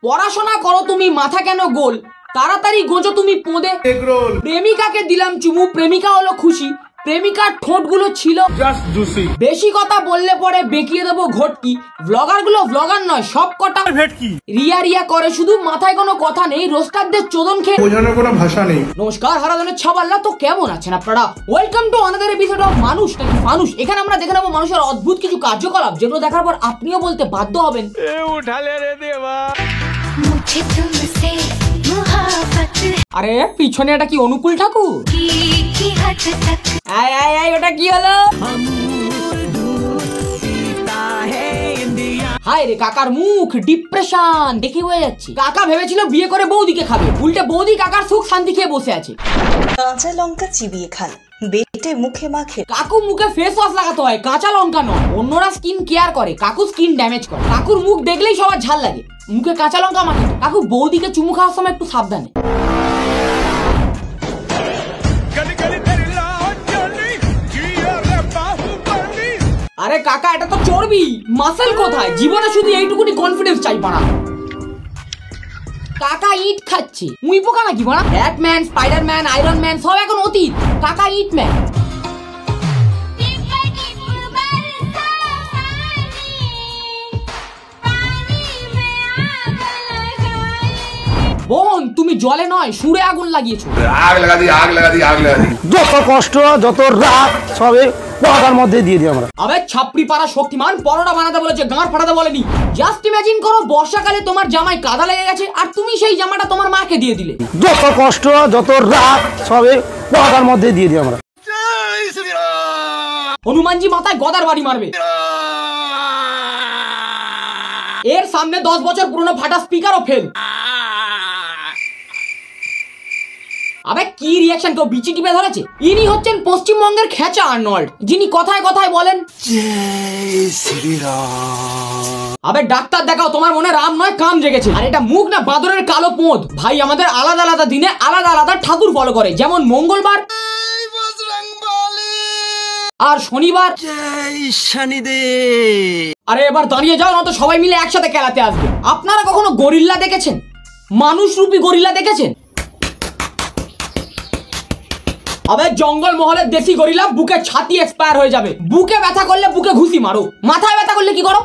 পড়াশোনা করো তুমি, মাথা কেন গোল, তাড়াতাড়ি গোঁজো তুমি পোঁদে। প্রেমিকাকে দিলাম চুমু, প্রেমিকা হলো খুশি, প্রেমিকার ঠোঁটগুলো ছিল বেশি কথা বললে পরে বেঁকিয়ে দেবো ঘটকি। ব্লগার গুলো ব্লগার নয়, সব কটা ভেটকি, রিয়া রিয়া করে শুধু, মাথায় কোনো কথা নেই, রোস্টারদের চোদন খেয়ে বোঝানোর কোনো ভাষা নেই। নমস্কার হারাধনের ছাবাল্লা, তো কেমন আছেন আপনারা? Welcome to another episode of মানুষ নাকি মানুষ। এখানে আমরা দেখে নেবো মানুষের অদ্ভুত কিছু কার্যকলাপ, যেগুলো দেখার পর আপনিও বলতে বাধ্য হবেন আরে পিছনে এটা কি অনুকূল ঠাকুর? ওটা কি হলো? হায় রে, কাকার মুখ ডিপ্রেশন দেখে হয়ে যাচ্ছে। কাকা ভেবেছিল বিয়ে করে বৌদিকে খাবে, উল্টে বৌদি কাকার সুখ শান্তি খেয়ে বসে আছে। কাঁচা লঙ্কা চিবিয়ে খান, বেটে মুখে মাখে। কাকু মুখে ফেস ওয়াশ লাগাতে হয়, কাঁচা লঙ্কা নয়। অন্যরা স্কিন কেয়ার করে, কাকু স্কিন ড্যামেজ করে। কাকুর মুখ দেখলেই সবার ঝাল লাগে, মুখে কাঁচা লঙ্কা মাখে। কাকু বৌদিকে চুমু খাওয়ার সময় একটু সাবধানে। আরে কাকা, এটা তো চর্বি, মাসেল কোথায়? জীবনে শুধু এইটুকুনি কনফিডেন্স চাই পানা। কাকা ইট খাচ্ছে, মুই পোকা নাকি বানা? ব্যাটম্যান, স্পাইডারম্যান, আয়রন ম্যান সব এখন অতীত, কাকা ইট ম্যান। বোন, তুমি জলে নয় সুরে আগুন লাগিয়েছো। আগ লাগা দি, আগ লাগা দি, আগ লাগা দি। যত কষ্ট যত রাগ সবে পড়ার মধ্যে দিয়ে দিই আমরা। আবে ছাপড়ি পাড়া শক্তিমান, পরোটা বানাতে বলেছে, গাঁট ফাটাতে বলেনি। জাস্ট ইমাজিন করো, বর্ষাকালে তোমার জামায় কাদা লেগে গেছে আর তুমি সেই জামাটা তোমার মাকে দিয়ে দিলে। যত কষ্ট যত রাগ সবে পড়ার মধ্যে দিয়ে দিই আমরা। হনুমানজি মাথায় গদার বাড়ি মারবে। এর সামনে 10 বছর পুরনো ফাটা স্পিকারও ফেল। আবে কি রিঅ্যাকশন, কেউ বিচি টিপে ধরেছে? ইনি হচ্ছেন পশ্চিমবঙ্গের খেচা আর্নল্ড, যিনি কথায় কথায় বলেন জয় শ্রীরাম। আবে ডাক্তার দেখাও, তোমার মনে রাম নয় কাম জেগেছে। আর এটা মুখ না বাঁদরের কালো পোঁদ। ভাই আমাদের আলাদা আলাদা দিনে আলাদা আলাদা ঠাকুর ফলো করে, যেমন মঙ্গলবার আর শনিবার জয় শনিদেব। আরে এবার দাঁড়িয়ে যাও, না তো সবাই মিলে একসাথে খেলাতে আসবে। আপনারা কখনো গরিল্লা দেখেছেন? মানুষ রূপী গরিল্লা দেখেছেন? আবে জঙ্গল মহলের দেশি গরিলা বুকে ছাতি এক্সপায়ার হয়ে যাবে। বুকে ব্যথা করলে বুকে ঘুষি মারো, মাথায় ব্যথা করলে কি করো?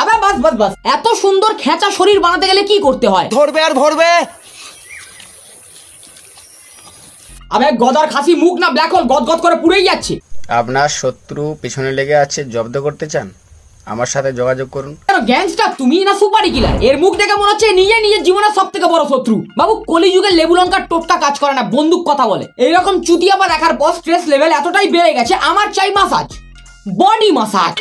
আবে বাস বাস বাস, এত সুন্দর খেঁচা শরীর বানাতে গেলে কি করতে হয়? ধরবে আর ধরবে। আবে গদার খাসি মুখ না ব্ল্যাক হোল, গদগদ করে পুড়েই যাচ্ছে। আপনার শত্রু পিছনে লেগে আছে, জব্দ করতে চান? আমার সাথে যোগাযোগ করুন। কেন গ্যাংস্টার তুমি না সুপারি কিলার? এর মুখ দেখে মনে হচ্ছে নিজে নিজের জীবনের সব থেকে বড় শত্রু। বাবু কলিযুগের লেবু লঙ্কার টোটকা কাজ করে না, বন্দুক কথা বলে। এইরকম চুতিয়াপা দেখার পর স্ট্রেস লেভেল এতটাই বেড়ে গেছে, আমার চাই মাসাজ, বডি মাসাজ।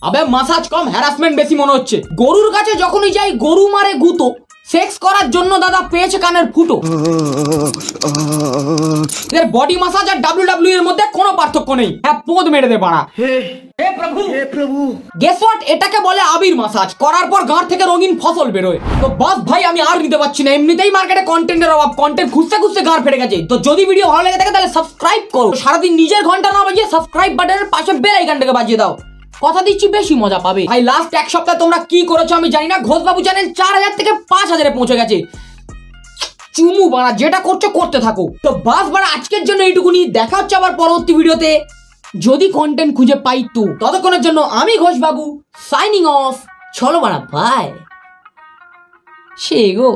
আবে মাসাজ কম, হ্যারাসমেন্ট বেশি মনে হচ্ছে। গরুর কাছে যখনই যাই গরু মারে গুতো, সেক্স করার জন্য দাদা পেয়েছে কানের ফুটো। এর বডি মাসাজ আর WWE এর মধ্যে কোনো পার্থক্য নেই। হ্যাঁ, পোঁদ মেরে দে বাড়া। হে প্রভু, হে প্রভু। গেস হোয়াট, এটাকে বলে আবির মাসাজ। করার পর গাঁট থেকে রঙিন ফসল বেরোয়। তো বাস ভাই, আমি আর নিতে পারছি না, এমনিতেই মার্কেটে কন্টেন্টের অভাব, কন্টেন্ট খুঁজতে খুঁজতে গাঁট ফেটে গেছে। তো যদি ভিডিও ভালো লেগে থাকে তাহলে সাবস্ক্রাইব করো। সারাদিন নিজের ঘন্টা না বাজিয়ে সাবস্ক্রাইব বাটনের পাশে বেল আইকনটাকে বাজিয়ে দাও। কথা দিচ্ছি বেশি মজা পাবে। ভাই লাস্ট এক সপ্তাহে তোমরা কি করেছো আমি জানি না, ঘোষবাবু চ্যানেল 4000 থেকে 5000-এ পৌঁছে গেছে। চুমু বাড়া, যেটা করছো করতে থাকো। তো বাস বাড়া, আজকের জন্য এইটুকুনি। দেখা হচ্ছে আবার পরবর্তী ভিডিওতে, যদি কন্টেন্ট খুঁজে পাই তো। ততক্ষণের জন্য আমি ঘোষবাবু সাইনিং অফ। চলো বাড়া, বাই। সে গো।